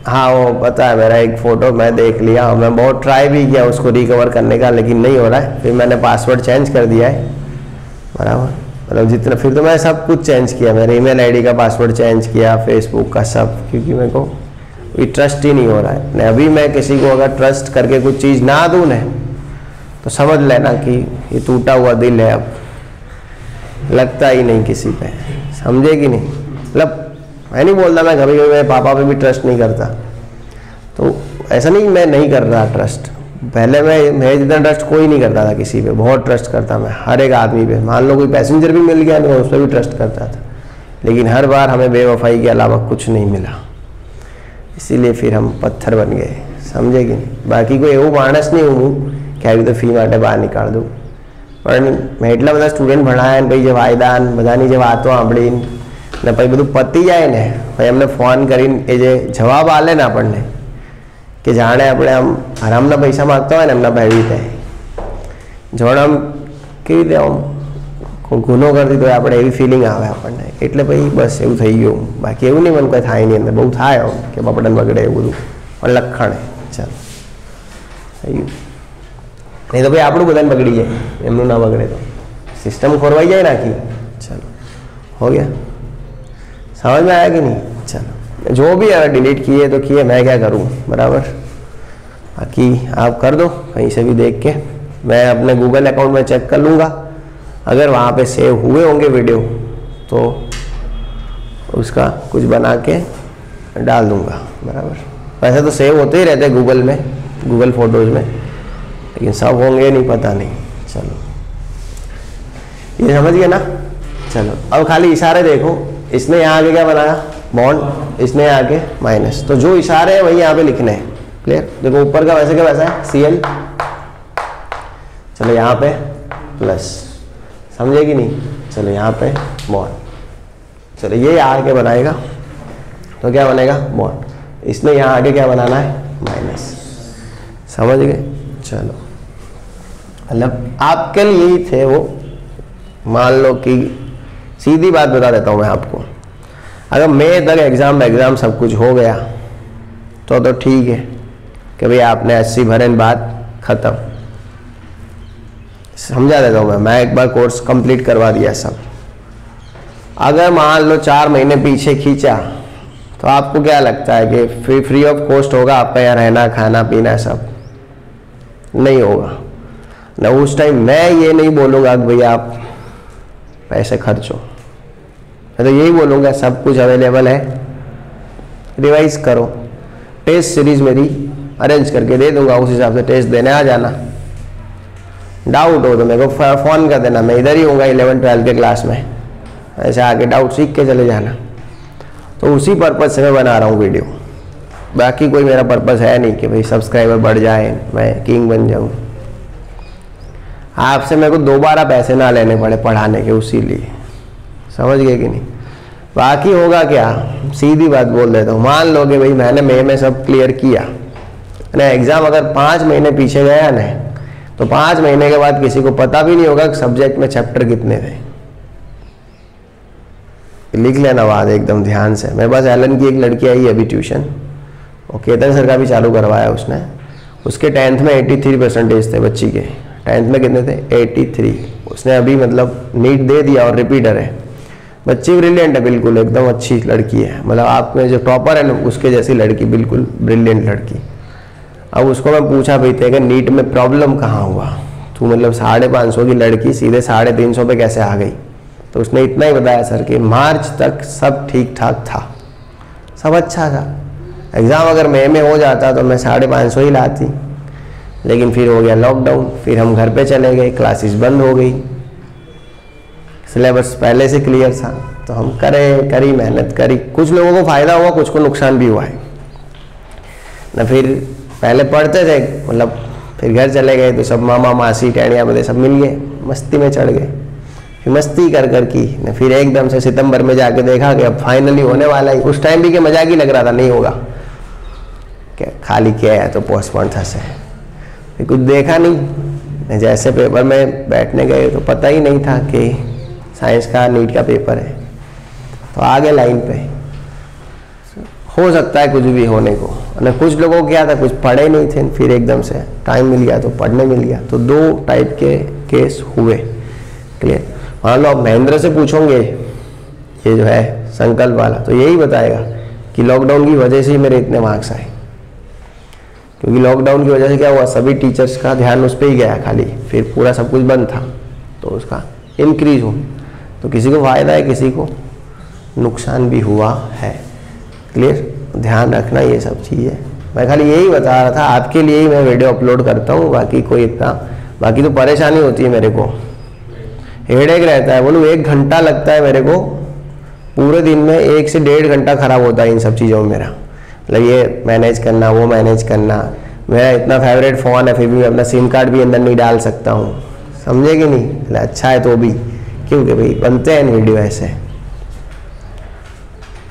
Speaker 1: हाँ वो पता है, मेरा एक फ़ोटो मैं देख लिया और मैं बहुत ट्राई भी किया उसको रिकवर करने का, लेकिन नहीं हो रहा है। फिर मैंने पासवर्ड चेंज कर दिया है, बराबर। मतलब जितना, फिर तो मैं सब कुछ चेंज किया, मेरे ईमेल आईडी का पासवर्ड चेंज किया, फेसबुक का सब, क्योंकि मेरे को ये ट्रस्ट ही नहीं हो रहा है। नहीं अभी मैं किसी को अगर ट्रस्ट करके कुछ चीज़ ना दूँ न, तो समझ लेना कि ये टूटा हुआ दिल है, अब लगता ही नहीं किसी पे, समझे कि नहीं। मतलब मैं नहीं बोलता मैं कभी कभी मेरे पापा पे भी ट्रस्ट नहीं करता, तो ऐसा नहीं मैं नहीं कर रहा ट्रस्ट, पहले मैं जितना ट्रस्ट कोई नहीं करता था किसी पे, बहुत ट्रस्ट करता मैं हर एक आदमी पे। मान लो कोई पैसेंजर भी मिल गया तो मैं उस पर भी ट्रस्ट करता था, लेकिन हर बार हमें बेवफाई के अलावा कुछ नहीं मिला, इसीलिए फिर हम पत्थर बन गए, समझे कि नहीं। बाकी कोई एवं मानस नहीं हूँ कि अभी तो फी माटे बहार निकाल दूँ, પણ મેં એટલા બધા સ્ટુડન્ટ ભણાયા ને ભાઈ જે વાયદા ને બધાની જે વાતો સાંભળી ને પછી બધું પતી જાય ને પછી એમને ફોન કરીને એ જે જવાબ આલે ને આપણને કે જાણે આપણે આમ આરામના પૈસા માગતા હોય ને એમના ભાઈ રીતે જોડે આમ કેવી રીતે આમ કોઈ ગુનો કરતી તો આપણે એવી ફિલિંગ આવે આપણને, એટલે પછી બસ એવું થઈ ગયું। બાકી એવું નહીં, મને કોઈ થાય નહીં, અંદર બહુ થાય આમ કે બપડન બગડે એવું બધું, પણ લખાણે ચાલો થઈ ગયું। नहीं तो भाई आप लोग बदन बगड़ी जाए, एमनू ना बगड़े तो सिस्टम खोरवाई जाए ना कि चलो हो गया, समझ में आया कि नहीं। चलो जो भी अगर डिलीट किए तो किए, मैं क्या करूँ, बराबर। बाकी आप कर दो कहीं से भी देख के, मैं अपने गूगल अकाउंट में चेक कर लूँगा, अगर वहाँ पे सेव हुए होंगे वीडियो तो उसका कुछ बना के डाल दूँगा, बराबर। वैसे तो सेव होते ही रहते गूगल में, गूगल फोटोज़ में, लेकिन सब होंगे नहीं पता नहीं। चलो ये समझ गए ना। चलो अब खाली इशारे देखो, इसने यहाँ आगे क्या बनाया बॉन्ड, इसने यहाँ आगे माइनस, तो जो इशारे हैं वही यहाँ पे लिखने हैं। क्लियर। देखो ऊपर का वैसे क्या वैसा है Cl, चलो यहाँ पे प्लस, समझे कि नहीं। चलो यहाँ पे बॉन्ड, चलो ये आगे बनाएगा तो क्या बनेगा बॉन्ड, इसने यहाँ आगे क्या बनाना है माइनस, समझ गए। चलो मतलब आपके लिए ही थे वो, मान लो कि सीधी बात बता देता हूँ मैं आपको, अगर मई तक एग्ज़ाम सब कुछ हो गया तो ठीक है कि भाई आपने 80 भरे बात ख़त्म, समझा देता हूँ मैं एक बार कोर्स कंप्लीट करवा दिया सब। अगर मान लो 4 महीने पीछे खींचा तो आपको क्या लगता है कि फ्री ऑफ कॉस्ट होगा आपका यहाँ रहना खाना पीना सब? नहीं होगा ना। उस टाइम मैं ये नहीं बोलूँगा कि भैया आप पैसे खर्चो, मैं तो यही बोलूँगा सब कुछ अवेलेबल है, रिवाइज करो, टेस्ट सीरीज मेरी अरेंज करके दे दूँगा, उस हिसाब से टेस्ट देने आ जाना। डाउट हो तो मेरे को फ़ोन कर देना, मैं इधर ही हूँगा 11-12 के क्लास में, ऐसे आके डाउट सीख के चले जाना। तो उसी पर्पज़ से मैं बना रहा हूँ वीडियो, बाकी कोई मेरा पर्पज़ है नहीं कि भाई सब्सक्राइबर बढ़ जाए मैं किंग बन जाऊँ, आपसे मेरे को दोबारा पैसे ना लेने पड़े पढ़ाने के, उसी लिए, समझ गए कि नहीं। बाकी होगा क्या, सीधी बात बोल देता हूँ, मान लो कि भाई मैंने मई में सब क्लियर किया ना, एग्ज़ाम अगर 5 महीने पीछे गया ना तो 5 महीने के बाद किसी को पता भी नहीं होगा कि सब्जेक्ट में चैप्टर कितने थे। लिख लेना बात एकदम ध्यान से। मेरे पास एलन की एक लड़की आई अभी ट्यूशन, और केतन सर का भी चालू करवाया उसने, उसके 10th में 83% थे बच्ची के। 10th में कितने थे 83, उसने अभी मतलब नीट दे दिया और रिपीटर है। बच्ची ब्रिलियंट है, बिल्कुल एकदम अच्छी लड़की है, मतलब आप में जो टॉपर है ना उसके जैसी लड़की, बिल्कुल ब्रिलियंट लड़की। अब उसको मैं पूछा भाई तेरे नीट में प्रॉब्लम कहाँ हुआ, तू मतलब 550 की लड़की सीधे 350 पे कैसे आ गई? तो उसने इतना ही बताया सर कि मार्च तक सब ठीक ठाक था, सब अच्छा था, एग्ज़ाम अगर मई में हो जाता तो मैं 550 ही लाती, लेकिन फिर हो गया लॉकडाउन, फिर हम घर पे चले गए, क्लासेस बंद हो गई, सिलेबस पहले से क्लियर था, तो हम करी मेहनत करी। कुछ लोगों को फ़ायदा हुआ, कुछ को नुकसान भी हुआ है ना। फिर पहले पढ़ते थे, मतलब फिर घर चले गए तो सब मामा मासी टैनिया बदे सब मिल गए, मस्ती में चढ़ गए, फिर मस्ती कर की ना, फिर एकदम से सितंबर में जाके देखा कि अब फाइनली होने वाला ही। उस टाइम भी क्या मजाक ही लग रहा था, नहीं होगा क्या, खाली क्या है तो पोस्टपोन था से, फिर कुछ देखा नहीं। जैसे पेपर में बैठने गए तो पता ही नहीं था कि साइंस का नीट का पेपर है, तो आगे लाइन पे हो सकता है कुछ भी होने को ना। कुछ लोगों को क्या था, कुछ पढ़े नहीं थे, फिर एकदम से टाइम मिल गया तो पढ़ने मिल गया, तो 2 टाइप के केस हुए। क्लियर। मान लो आप महेंद्र से पूछोगे ये जो है संकल्प वाला, तो यही बताएगा कि लॉकडाउन की वजह से ही मेरे इतने मार्क्स आए, क्योंकि लॉकडाउन की वजह से क्या हुआ, सभी टीचर्स का ध्यान उस पर ही गया खाली, फिर पूरा सब कुछ बंद था, तो उसका इंक्रीज हो, तो किसी को फ़ायदा है, किसी को नुकसान भी हुआ है। क्लियर। ध्यान रखना ये सब चीज़ें, मैं खाली यही बता रहा था, आपके लिए ही मैं वीडियो अपलोड करता हूँ, बाकी कोई इतना, बाकी तो परेशानी होती है मेरे को, हेडेक रहता है। बोलूँ 1 घंटा लगता है मेरे को पूरे दिन में, 1 से 1.5 घंटा खराब होता है इन सब चीज़ों में मेरा, मतलब ये मैनेज करना, वो मैनेज करना। मेरा इतना फेवरेट फ़ोन है, फिर भी मैं अपना सिम कार्ड भी अंदर नहीं डाल सकता हूँ, समझे कि नहीं? अच्छा है तो भी, क्योंकि भाई बनते हैं वीडियो ऐसे।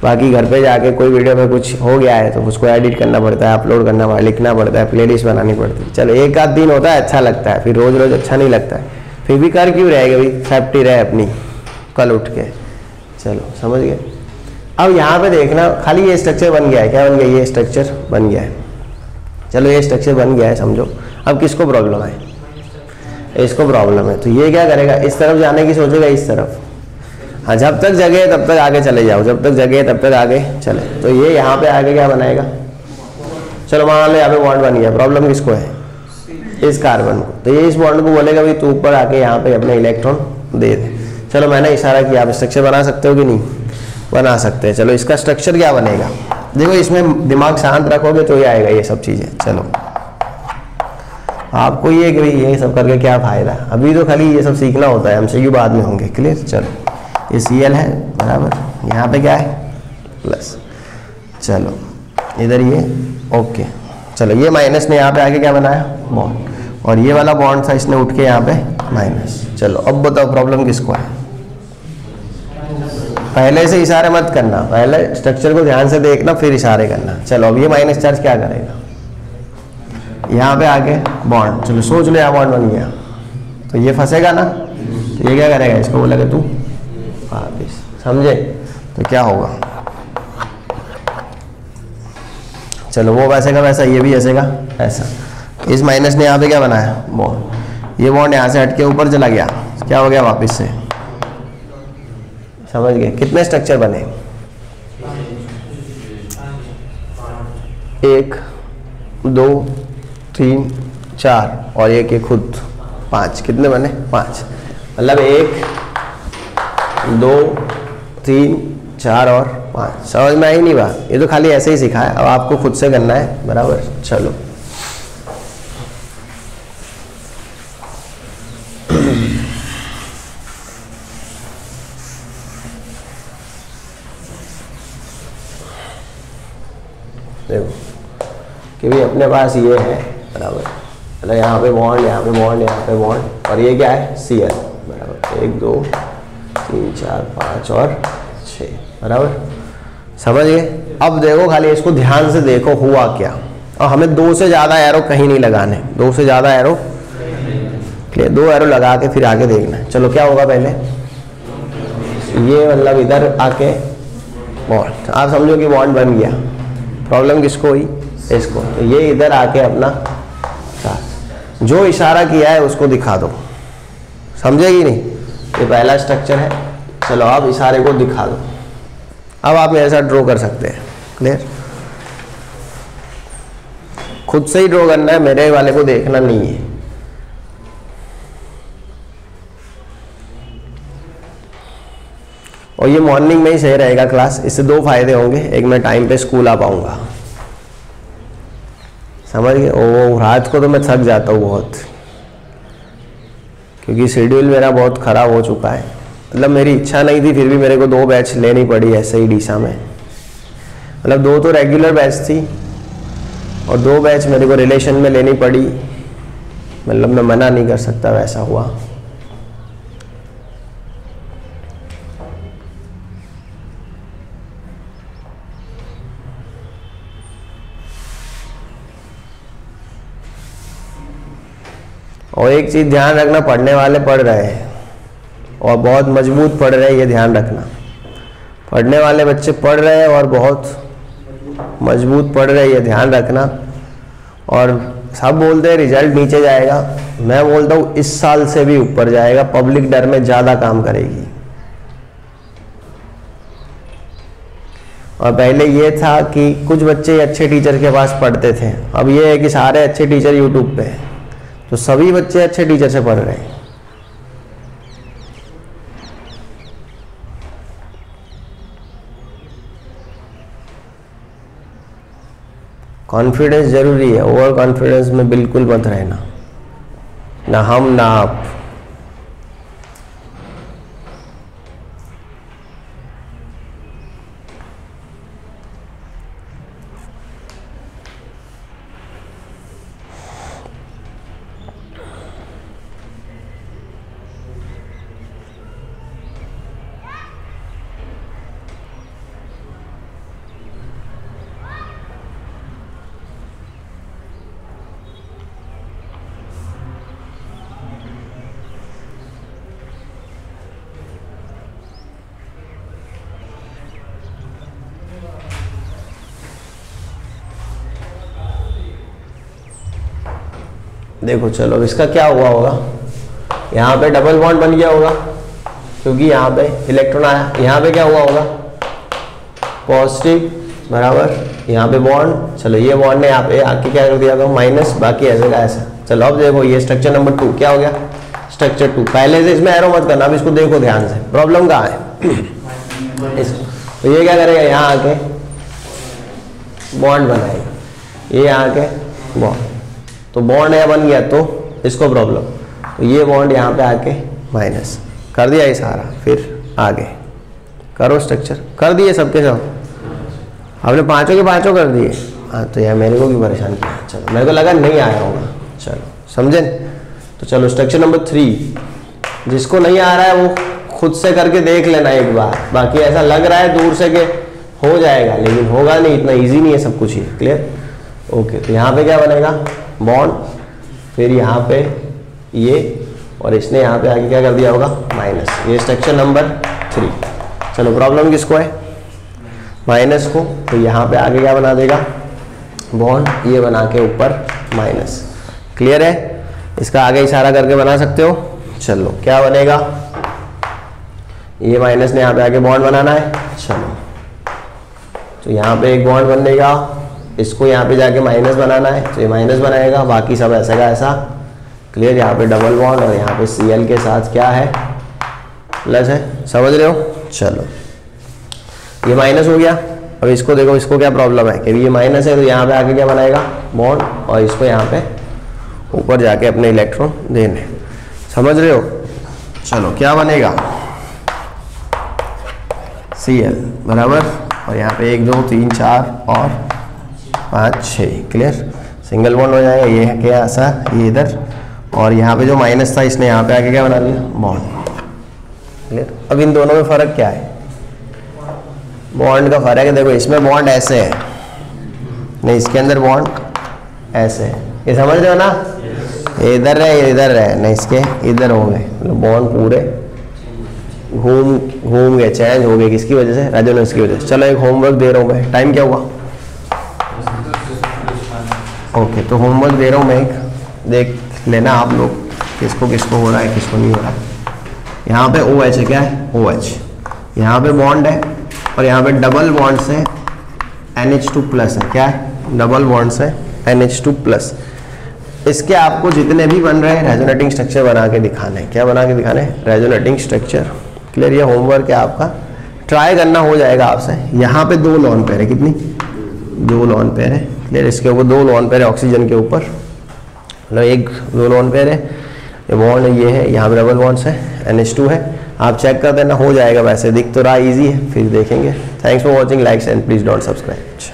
Speaker 1: बाकी घर पे जाके कोई वीडियो में कुछ हो गया है तो उसको एडिट करना पड़ता है, अपलोड करना पड़ता है, लिखना पड़ता है, प्लेलिस्ट बनानी पड़ती है। चलो 1 आध दिन होता है अच्छा लगता है, फिर रोज़ रोज़ अच्छा नहीं लगता है, फिर भी कर क्यों रहेगा भाई, सेफ्टी रहे अपनी कल उठ के। चलो समझ गए। अब यहाँ पे देखना, खाली ये स्ट्रक्चर बन गया है, क्या बन गया? ये स्ट्रक्चर बन गया है। चलो ये स्ट्रक्चर बन गया है, समझो। अब किसको प्रॉब्लम है? इसको प्रॉब्लम है, तो ये क्या करेगा? इस तरफ जाने की सोचेगा, इस तरफ। हाँ, जब तक जगह है तब तक आगे चले जाओ, जब तक जगह है तब तक आगे चले। तो ये यहाँ पे आगे क्या बनाएगा? चलो मान लो यहाँ पे बॉन्ड बन गया, प्रॉब्लम किसको है? इस कार्बन को। तो ये इस बॉन्ड को बोलेगा भाई तू ऊपर आके यहाँ पे अपने इलेक्ट्रॉन दे दे। चलो मैंने इशारा किया, आप स्ट्रक्चर बना सकते हो कि नहीं? बना सकते हैं। चलो इसका स्ट्रक्चर क्या बनेगा? देखो इसमें दिमाग शांत रखोगे तो ही आएगा ये सब चीज़ें। चलो आपको ये कि भाई ये सब करके क्या फ़ायदा, अभी तो खाली ये सब सीखना होता है, एमसीक्यू बाद में होंगे। क्लियर? चलो ये Cl है बराबर, यहाँ पे क्या है? प्लस। चलो इधर ये ओके। चलो ये माइनस ने यहाँ पे आके क्या बनाया? बॉन्ड, और ये वाला बॉन्ड था इसने उठ के यहाँ पे माइनस। चलो अब बताओ प्रॉब्लम किसको है? पहले से इशारे मत करना, पहले स्ट्रक्चर को ध्यान से देखना फिर इशारे करना। चलो अब ये माइनस चार्ज क्या करेगा? यहाँ पे आके बॉन्ड, चलो सोच लो यहाँ बॉन्ड बन गया तो ये फंसेगा ना, तो ये क्या करेगा? इसको बोलेगा तू वापिस, समझे? तो क्या होगा? चलो वो वैसे का वैसा, ये भी ऐसे का ऐसा। इस माइनस ने यहाँ पे क्या बनाया? बॉन्ड। ये बॉन्ड यहाँ से हट के ऊपर चला गया, क्या हो गया? वापस से। समझ गए? कितने स्ट्रक्चर बने? 1 2 3 4 और एक ये खुद 5। कितने बने? 5। मतलब 1 2 3 4 और 5। समझ में आई नहीं बात? ये तो खाली ऐसे ही सिखाया, अब आपको खुद से करना है, बराबर? चलो देखो कि भी अपने पास ये है, बराबर? मतलब यहाँ पे बॉन्ड, यहाँ पे बॉन्ड, यहाँ पे बॉन्ड, और ये क्या है? Cl, बराबर? 1 2 3 4 5 और 6, बराबर? समझ गए? अब देखो खाली इसको ध्यान से देखो हुआ क्या, और हमें 2 से ज़्यादा एरो कहीं नहीं लगाने, 2 से ज़्यादा एरो, क्लियर? 2 एरो लगा के फिर आगे देखना है। चलो क्या होगा पहले? ये मतलब इधर आके बॉन्ड, आप समझो कि बॉन्ड बन गया, प्रॉब्लम किसको हुई? इसको। तो ये इधर आके अपना जो इशारा किया है उसको दिखा दो, समझेगी नहीं? ये पहला स्ट्रक्चर है। चलो आप इशारे को दिखा दो, अब आप मेरे साथ ड्रॉ कर सकते हैं। क्लियर? खुद से ही ड्रॉ करना है, मेरे वाले को देखना नहीं है। और ये मॉर्निंग में ही सही रहेगा क्लास, इससे 2 फायदे होंगे। एक, मैं टाइम पे स्कूल आ पाऊंगा, समझ गए? ओ रात को तो मैं थक जाता हूँ बहुत, क्योंकि शेड्यूल मेरा बहुत ख़राब हो चुका है। मतलब मेरी इच्छा नहीं थी, फिर भी मेरे को 2 बैच लेनी पड़ी ऐसे ही डीसा में। मतलब 2 तो रेगुलर बैच थी और 2 बैच मेरे को रिलेशन में लेनी पड़ी। मतलब मैं मना नहीं कर सकता, वैसा हुआ। और एक चीज़ ध्यान रखना, पढ़ने वाले पढ़ रहे हैं और बहुत मजबूत पढ़ रहे हैं, ये ध्यान रखना। पढ़ने वाले बच्चे पढ़ रहे हैं और बहुत मजबूत पढ़ रहे हैं, ये ध्यान रखना। और सब बोलते हैं रिजल्ट नीचे जाएगा, मैं बोलता हूँ इस साल से भी ऊपर जाएगा। पब्लिक डर में ज़्यादा काम करेगी। और पहले ये था कि कुछ बच्चे अच्छे टीचर के पास पढ़ते थे, अब ये है कि सारे अच्छे टीचर यूट्यूब पे हैं, तो सभी बच्चे अच्छे टीचर से पढ़ रहे हैं। कॉन्फिडेंस जरूरी है, ओवर कॉन्फिडेंस में बिल्कुल मत रहना, ना हम ना आप। देखो चलो इसका क्या हुआ होगा, यहाँ पे डबल बॉन्ड बन गया होगा क्योंकि यहाँ पे इलेक्ट्रॉन आया, यहाँ पे क्या हुआ होगा पॉजिटिव बराबर, यहाँ पे बॉन्ड, चलो ये बॉन्ड ने यहाँ पे आके क्या कर दिया होगा माइनस, बाकी ऐसे का ऐसा। चलो अब देखो ये स्ट्रक्चर नंबर 2 क्या हो गया, स्ट्रक्चर 2। पहले से इसमें एरो मत करना, अब इसको देखो ध्यान से, प्रॉब्लम कहाँ है तो ये क्या करेगा, यहाँ आके बॉन्ड बनाएगा, ये यहाँ के बॉन्ड, तो बॉन्ड यहाँ बन गया तो इसको प्रॉब्लम, तो ये बॉन्ड यहाँ पे आके माइनस कर दिया ये सारा, फिर आगे करो स्ट्रक्चर, कर दिए सबके सब, आपने पांचों के पांचों कर दिए। हाँ तो यार मेरे को भी परेशान किया, चलो मेरे को लगा नहीं आया होगा, चलो समझे। तो चलो स्ट्रक्चर नंबर 3, जिसको नहीं आ रहा है वो खुद से करके देख लेना एक बार, बाकी ऐसा लग रहा है दूर से कि हो जाएगा, लेकिन होगा नहीं, इतना ईजी नहीं है सब कुछ, ये क्लियर। ओके तो यहाँ पे क्या बनेगा बॉन्ड, फिर यहाँ पे ये, और इसने यहाँ पे आगे क्या कर दिया होगा माइनस, ये स्ट्रक्चर नंबर 3। चलो प्रॉब्लम किसको है, माइनस को, तो यहाँ पे आगे क्या बना देगा बॉन्ड, ये बना के ऊपर माइनस, क्लियर है। इसका आगे इशारा करके बना सकते हो। चलो क्या बनेगा, ये माइनस ने यहाँ पे आगे बॉन्ड बनाना है, चलो तो यहाँ पे एक बॉन्ड बनेगा, इसको यहाँ पे जाके माइनस बनाना है, तो ये माइनस बनाएगा, बाकी सब ऐसा का ऐसा, क्लियर। यहाँ पे डबल बॉन्ड और यहाँ पे Cl के साथ क्या है प्लस है, समझ रहे हो। चलो ये माइनस हो गया, अब इसको देखो, इसको क्या प्रॉब्लम है कि ये माइनस है, तो यहाँ पे आके क्या बनाएगा बॉन्ड, और इसको यहाँ पे ऊपर जाके अपने इलेक्ट्रॉन देने, समझ रहे हो। चलो क्या बनेगा Cl बराबर, और यहाँ पे 1 2 3 4 और 5 6, क्लियर, सिंगल बॉन्ड हो जाएगा, ये है क्या ऐसा, ये इधर, और यहाँ पे जो माइनस था इसने यहाँ पे आके क्या बना लिया बॉन्ड, क्लियर। अब इन दोनों में फर्क क्या है, बॉन्ड का फर्क है, देखो इसमें बॉन्ड ऐसे है, नहीं इसके अंदर बॉन्ड ऐसे है, ये समझ रहे हो ना, ये इधर है ये इधर है, नहीं इसके इधर हो गए, मतलब बॉन्ड पूरे घूम गए, चेंज हो गए, किसकी वजह से, रेजोनेंस की वजह से। चलो एक होमवर्क दे रहा हूँ मैं, टाइम क्या हुआ, ओके तो होमवर्क दे रहा हूँ मैं, एक देख लेना आप लोग किसको किसको हो रहा है किसको नहीं हो रहा है। यहाँ पे OH है, क्या है OH, यहाँ पे बॉन्ड है, और यहाँ पे डबल बॉन्ड से NH2 प्लस है, क्या है डबल बॉन्ड से NH2 प्लस। इसके आपको जितने भी बन रहे हैं रेजोनेटिंग स्ट्रक्चर बना के दिखाने हैं, क्या बना के दिखाने हैं रेजोनेटिंग स्ट्रक्चर, क्लियर। ये होमवर्क है आपका, ट्राई करना हो जाएगा आपसे। यहाँ पे 2 लॉन पेयर है, कितनी 2 लॉन पेयर है, क्लियर। इसके ऊपर 2 लॉन पेयर है ऑक्सीजन के ऊपर, मतलब 1 2 लॉन पेयर है, ये बॉन्ड ये है, यहाँ पे डबल बॉन्ड है, NH2 है, आप चेक कर देना हो जाएगा, वैसे दिख तो रहा इजी है, फिर देखेंगे। Thanks for watching, likes and please don't subscribe.